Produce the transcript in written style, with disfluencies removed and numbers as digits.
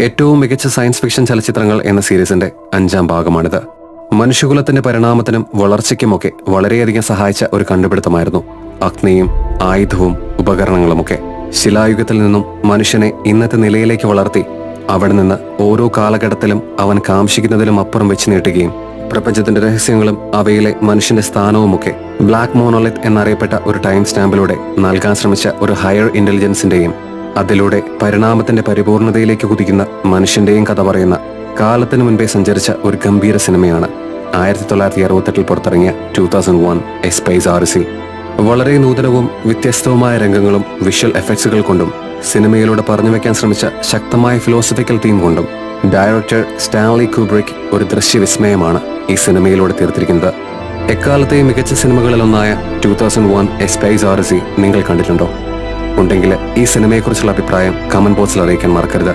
ഏറ്റവും മികച്ച science fiction ചലച്ചിത്രങ്ങൾ എന്ന സീരീസിന്റെ 5ാം ഭാഗമാണിത്. മനുഷ്യകുലത്തിന്റെ പരിണാമത്തിനും വളർച്ചയ്ക്കുമൊക്കെ വളരെയധികം സഹായിച്ച ഒരു കണ്ടുപിടുത്തമായിരുന്നു അഗ്നിയും ആയുധവും ഉപകരണങ്ങളുമൊക്കെ. ശിലായുഗത്തിൽ നിന്നും മനുഷ്യനെ ഇന്നത്തെ നിലയിലേക്ക് വളർത്തി അവിടെ നിന്ന് ഓരോ കാലഘട്ടത്തിലും അവൻ കാംക്ഷിക്കുന്നതിലും അപ്പുറം വെച്ച് നീട്ടുകയും പ്രപഞ്ചത്തിന്റെ രഹസ്യങ്ങളും അവയിലെ മനുഷ്യന്റെ സ്ഥാനവുമൊക്കെ ബ്ലാക്ക് മോണോലിത്ത് എന്നറിയപ്പെട്ട ഒരു ടൈം സ്റ്റാമ്പിലൂടെ നൽകാൻ ശ്രമിച്ച ഒരു ഹയർ ഇന്റലിജൻസിന്റെയും അതിലൂടെ പരിണാമത്തിന്റെ പരിപൂർണതയിലേക്ക് കുതിക്കുന്ന മനുഷ്യന്റെയും കഥ പറയുന്ന കാലത്തിനു മുൻപേ സഞ്ചരിച്ച ഒരു ഗംഭീര സിനിമയാണ് 1968 പുറത്തിറങ്ങിയ 2001 എ സ്പേസ് ഓഡിസി. വളരെ നൂതനവും വ്യത്യസ്തവുമായ രംഗങ്ങളും വിഷ്വൽ എഫക്ട്സുകൾ കൊണ്ടും സിനിമയിലൂടെ പറഞ്ഞു വെക്കാൻ ശ്രമിച്ച ശക്തമായ ഫിലോസഫിക്കൽ തീം കൊണ്ടും ഡയറക്ടർ സ്റ്റാൻലി കുബ്രിക് ഒരു ദൃശ്യവിസ്മയമാണ് ഈ സിനിമയിലൂടെ തീർത്തിരിക്കുന്നത്. എക്കാലത്തെയും മികച്ച സിനിമകളിലൊന്നായ 2001 എ സ്പേസ് ഓഡിസി നിങ്ങൾ കണ്ടിട്ടുണ്ടോ? ഉണ്ടെങ്കിൽ ഈ സിനിമയെക്കുറിച്ചുള്ള അഭിപ്രായം കമന്റ് ബോക്സിൽ അറിയിക്കാൻ മറക്കരുത്.